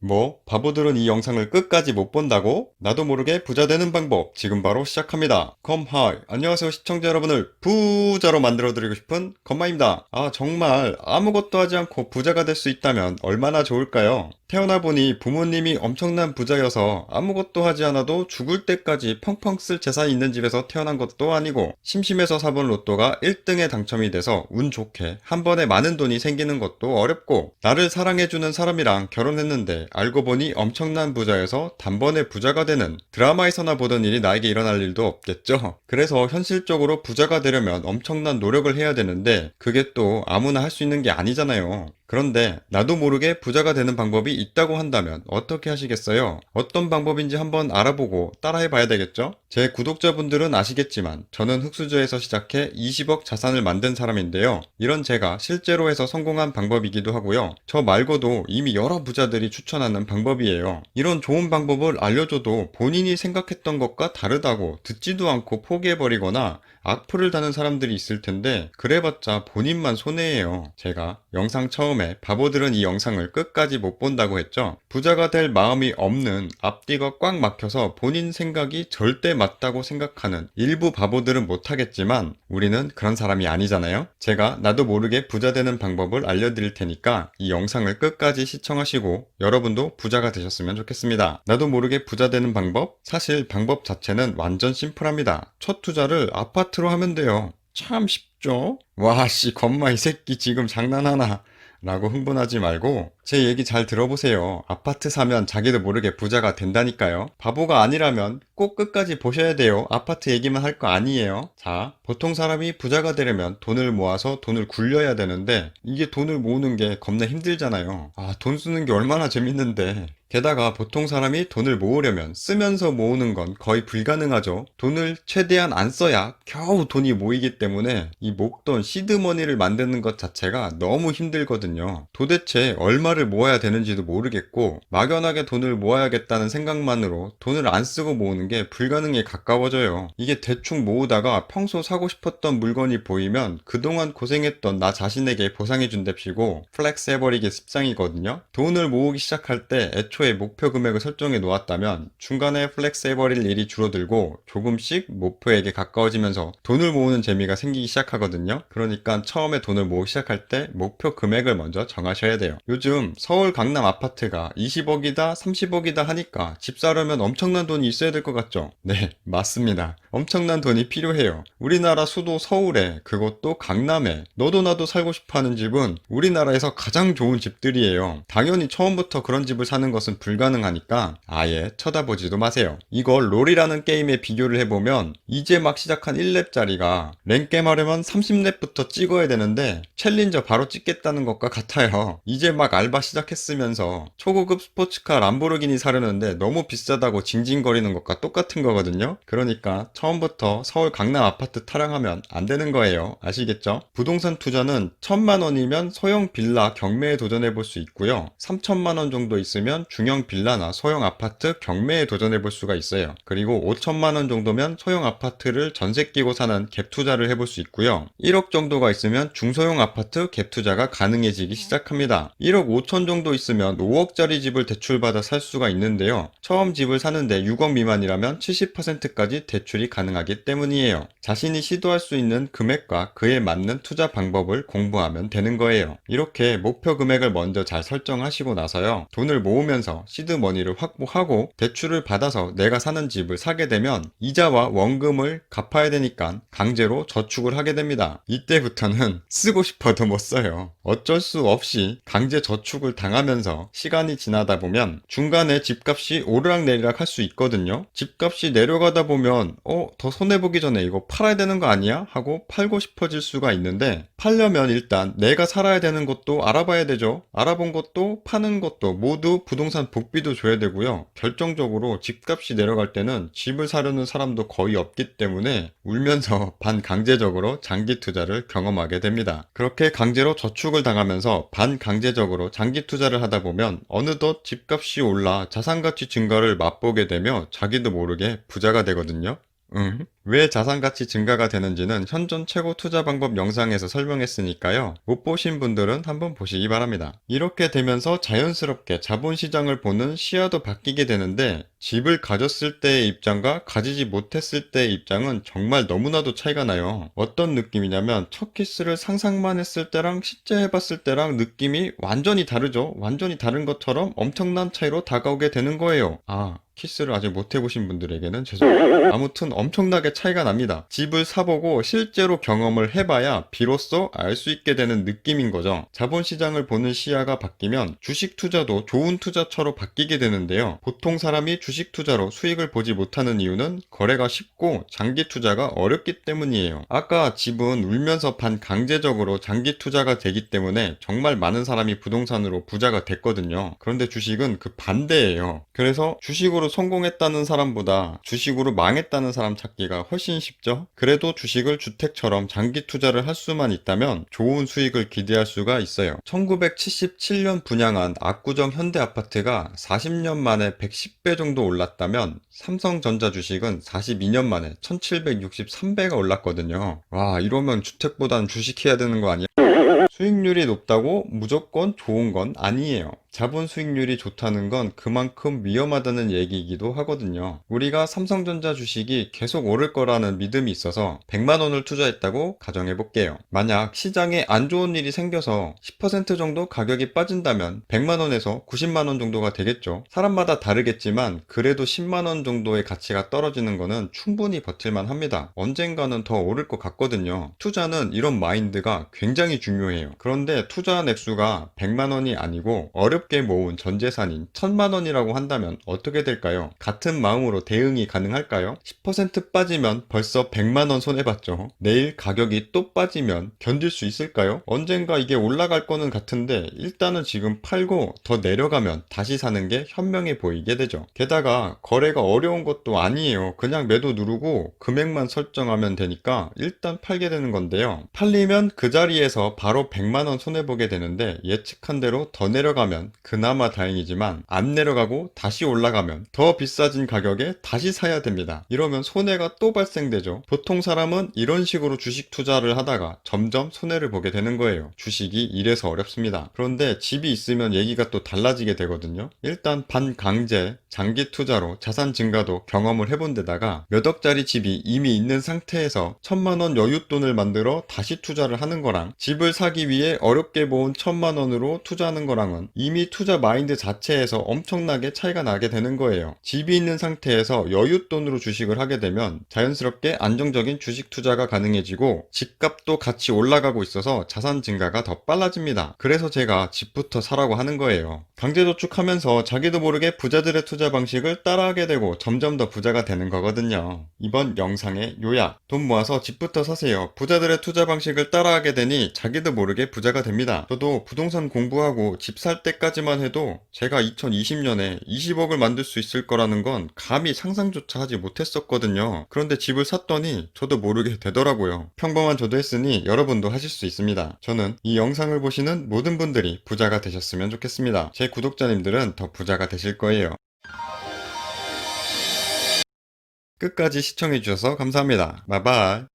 뭐, 바보들은 이 영상을 끝까지 못 본다고? 나도 모르게 부자 되는 방법 지금 바로 시작합니다. 컴하이, 안녕하세요 시청자 여러분을 부자로 만들어드리고 싶은 컴마입니다. 아, 정말 아무것도 하지 않고 부자가 될 수 있다면 얼마나 좋을까요? 태어나 보니 부모님이 엄청난 부자여서 아무것도 하지 않아도 죽을 때까지 펑펑 쓸 재산이 있는 집에서 태어난 것도 아니고, 심심해서 사본 로또가 1등에 당첨이 돼서 운 좋게 한 번에 많은 돈이 생기는 것도 어렵고, 나를 사랑해주는 사람이랑 결혼했는데 알고 보니 엄청난 부자여서 단번에 부자가 되는, 드라마에서나 보던 일이 나에게 일어날 일도 없겠죠. 그래서 현실적으로 부자가 되려면 엄청난 노력을 해야 되는데 그게 또 아무나 할 수 있는 게 아니잖아요. 그런데 나도 모르게 부자가 되는 방법이 있다고 한다면 어떻게 하시겠어요? 어떤 방법인지 한번 알아보고 따라해 봐야 되겠죠? 제 구독자분들은 아시겠지만 저는 흙수저에서 시작해 20억 자산을 만든 사람인데요. 이런 제가 실제로 해서 성공한 방법이기도 하고요. 저 말고도 이미 여러 부자들이 추천하는 방법이에요. 이런 좋은 방법을 알려줘도 본인이 생각했던 것과 다르다고 듣지도 않고 포기해버리거나 악플을 다는 사람들이 있을 텐데, 그래봤자 본인만 손해예요. 제가 영상 처음에 바보들은 이 영상을 끝까지 못 본다고 했죠. 부자가 될 마음이 없는, 앞뒤가 꽉 막혀서 본인 생각이 절대 맞다고 생각하는 일부 바보들은 못하겠지만 우리는 그런 사람이 아니잖아요. 제가 나도 모르게 부자 되는 방법을 알려드릴 테니까 이 영상을 끝까지 시청하시고 여러분도 부자가 되셨으면 좋겠습니다. 나도 모르게 부자 되는 방법? 사실 방법 자체는 완전 심플합니다. 첫 투자를 아파트로 하면 돼요. 참 쉽죠? 와씨, 겁마 이 새끼 지금 장난하나? 라고 흥분하지 말고 제 얘기 잘 들어보세요. 아파트 사면 자기도 모르게 부자가 된다니까요. 바보가 아니라면 꼭 끝까지 보셔야 돼요. 아파트 얘기만 할 거 아니에요. 자, 보통 사람이 부자가 되려면 돈을 모아서 돈을 굴려야 되는데, 이게 돈을 모으는 게 겁나 힘들잖아요. 아, 돈 쓰는 게 얼마나 재밌는데. 게다가 보통 사람이 돈을 모으려면 쓰면서 모으는 건 거의 불가능하죠. 돈을 최대한 안 써야 겨우 돈이 모이기 때문에 이 목돈 시드머니를 만드는 것 자체가 너무 힘들거든요. 도대체 얼마를 모아야 되는지도 모르겠고, 막연하게 돈을 모아야겠다는 생각만으로 돈을 안 쓰고 모으는 게 불가능에 가까워져요. 이게 대충 모으다가 평소 사고 싶었던 물건이 보이면 그동안 고생했던 나 자신에게 보상해준답시고 플렉스 해버리기 습상이거든요. 돈을 모으기 시작할 때 애초에 목표 금액을 설정해 놓았다면 중간에 플렉스 해버릴 일이 줄어들고 조금씩 목표에게 가까워지면서 돈을 모으는 재미가 생기기 시작하거든요. 그러니까 처음에 돈을 모으기 시작할 때 목표 금액을 먼저 정하셔야 돼요. 요즘 서울 강남 아파트가 20억이다 30억이다 하니까 집 사려면 엄청난 돈이 있어야 될 것 같죠? 네, 맞습니다. 엄청난 돈이 필요해요. 우리나라 수도 서울에, 그것도 강남에 너도 나도 살고 싶어하는 집은 우리나라에서 가장 좋은 집들이에요. 당연히 처음부터 그런 집을 사는 것은 불가능하니까 아예 쳐다보지도 마세요. 이걸 롤이라는 게임에 비교를 해보면 이제 막 시작한 1렙짜리가 랭겜 하려면 30렙부터 찍어야 되는데 챌린저 바로 찍겠다는 것과 같아요. 이제 막 알바 시작했으면서 초고급 스포츠카 람보르기니 사려는데 너무 비싸다고 징징거리는 것과 똑같은 거거든요. 그러니까 처음부터 서울 강남 아파트 타령하면 안 되는 거예요. 아시겠죠? 부동산 투자는 1,000만 원이면 소형 빌라 경매에 도전해 볼 수 있고요. 3,000만 원 정도 있으면 중형 빌라나 소형 아파트 경매에 도전해 볼 수가 있어요. 그리고 5,000만 원 정도면 소형 아파트를 전세 끼고 사는 갭 투자를 해볼 수 있고요. 1억 정도가 있으면 중소형 아파트 갭 투자가 가능해지기 시작합니다. 1억 5천 정도 있으면 5억짜리 집을 대출받아 살 수가 있는데요. 처음 집을 사는데 6억 미만이라면 70%까지 대출이 가능하기 때문이에요. 자신이 시도할 수 있는 금액과 그에 맞는 투자 방법을 공부하면 되는 거예요. 이렇게 목표 금액을 먼저 잘 설정하시고 나서요. 돈을 모으면서 시드머니를 확보하고 대출을 받아서 내가 사는 집을 사게 되면 이자와 원금을 갚아야 되니까 강제로 저축을 하게 됩니다. 이때부터는 쓰고 싶어도 못 써요. 어쩔 수 없이 강제 저축을 당하면서 시간이 지나다 보면 중간에 집값이 오르락내리락 할 수 있거든요. 집값이 내려가다 보면 더 손해보기 전에 이거 팔아야 되는 거 아니야? 하고 팔고 싶어질 수가 있는데, 팔려면 일단 내가 살아야 되는 것도 알아봐야 되죠. 알아본 것도 파는 것도 모두 부동산 복비도 줘야 되고요. 결정적으로 집값이 내려갈 때는 집을 사려는 사람도 거의 없기 때문에 울면서 반강제적으로 장기 투자를 경험하게 됩니다. 그렇게 강제로 저축을 당하면서 반강제적으로 장기 투자를 하다 보면 어느덧 집값이 올라 자산가치 증가를 맛보게 되며 자기도 모르게 부자가 되거든요. 왜 자산가치 증가가 되는지는 현존 최고 투자 방법 영상에서 설명했으니까요. 못 보신 분들은 한번 보시기 바랍니다. 이렇게 되면서 자연스럽게 자본시장을 보는 시야도 바뀌게 되는데 집을 가졌을 때의 입장과 가지지 못했을 때의 입장은 정말 너무나도 차이가 나요. 어떤 느낌이냐면 첫 키스를 상상만 했을 때랑 실제 해봤을 때랑 느낌이 완전히 다르죠. 완전히 다른 것처럼 엄청난 차이로 다가오게 되는 거예요. 키스를 아직 못 해보신 분들에게는 죄송합니다. 아무튼 엄청나게 차이가 납니다. 집을 사보고 실제로 경험을 해봐야 비로소 알 수 있게 되는 느낌인 거죠. 자본시장을 보는 시야가 바뀌면 주식 투자도 좋은 투자처로 바뀌게 되는데요. 보통 사람이 주식 투자로 수익을 보지 못하는 이유는 거래가 쉽고 장기 투자가 어렵기 때문이에요. 아까 집은 울면서 판 강제적으로 장기 투자가 되기 때문에 정말 많은 사람이 부동산으로 부자가 됐거든요. 그런데 주식은 그 반대예요. 그래서 주식으로 성공했다는 사람보다 주식으로 망했다는 사람 찾기가 훨씬 쉽죠. 그래도 주식을 주택처럼 장기 투자를 할 수만 있다면 좋은 수익을 기대할 수가 있어요. 1977년 분양한 압구정 현대아파트가 40년 만에 110배 정도 올랐다면 삼성전자 주식은 42년 만에 1763배가 올랐거든요. 와, 이러면 주택보단 주식해야 되는 거 아니야? 수익률이 높다고 무조건 좋은 건 아니에요. 자본 수익률이 좋다는 건 그만큼 위험하다는 얘기이기도 하거든요. 우리가 삼성전자 주식이 계속 오를 거라는 믿음이 있어서 100만 원을 투자했다고 가정해 볼게요. 만약 시장에 안 좋은 일이 생겨서 10% 정도 가격이 빠진다면 100만 원에서 90만 원 정도가 되겠죠. 사람마다 다르겠지만 그래도 10만 원 정도의 가치가 떨어지는 거는 충분히 버틸만 합니다. 언젠가는 더 오를 것 같거든요. 투자는 이런 마인드가 굉장히 중요해요. 그런데 투자 액수가 100만 원이 아니고 어렵게 모은 전 재산인 1000만 원이라고 한다면 어떻게 될까요? 같은 마음으로 대응이 가능할까요? 10% 빠지면 벌써 100만 원 손해봤죠. 내일 가격이 또 빠지면 견딜 수 있을까요? 언젠가 이게 올라갈 거는 같은데 일단은 지금 팔고 더 내려가면 다시 사는 게 현명해 보이게 되죠. 게다가 거래가 어려운 것도 아니에요. 그냥 매도 누르고 금액만 설정하면 되니까 일단 팔게 되는 건데요. 팔리면 그 자리에서 바로 100만 원 손해보게 되는데 예측한 대로 더 내려가면 그나마 다행이지만 안 내려가고 다시 올라가면 더 비싸진 가격에 다시 사야 됩니다. 이러면 손해가 또 발생되죠. 보통 사람은 이런 식으로 주식 투자를 하다가 점점 손해를 보게 되는 거예요. 주식이 이래서 어렵습니다. 그런데 집이 있으면 얘기가 또 달라지게 되거든요. 일단 반강제 장기 투자로 자산 증가도 경험을 해본 데다가 몇 억짜리 집이 이미 있는 상태에서 1000만 원 여윳돈을 만들어 다시 투자를 하는 거랑 집을 사기 위해 어렵게 모은 1000만 원으로 투자하는 거랑은 이미 투자 마인드 자체에서 엄청나게 차이가 나게 되는 거예요. 집이 있는 상태에서 여윳돈으로 주식을 하게 되면 자연스럽게 안정적인 주식 투자가 가능해지고 집값도 같이 올라가고 있어서 자산 증가가 더 빨라집니다. 그래서 제가 집부터 사라고 하는 거예요. 강제저축하면서 자기도 모르게 부자들의 투자 방식을 따라하게 되고 점점 더 부자가 되는 거거든요. 이번 영상의 요약, 돈 모아서 집부터 사세요. 부자들의 투자 방식을 따라하게 되니 자기도 모르게 부자가 됩니다. 저도 부동산 공부하고 집 살 때까지만 해도 제가 2020년에 20억을 만들 수 있을 거라는 건 감히 상상조차 하지 못했었거든요. 그런데 집을 샀더니 저도 모르게 되더라고요. 평범한 저도 했으니 여러분도 하실 수 있습니다. 저는 이 영상을 보시는 모든 분들이 부자가 되셨으면 좋겠습니다. 제 구독자님들은 더 부자가 되실 거예요. 끝까지 시청해주셔서 감사합니다. 바이바이.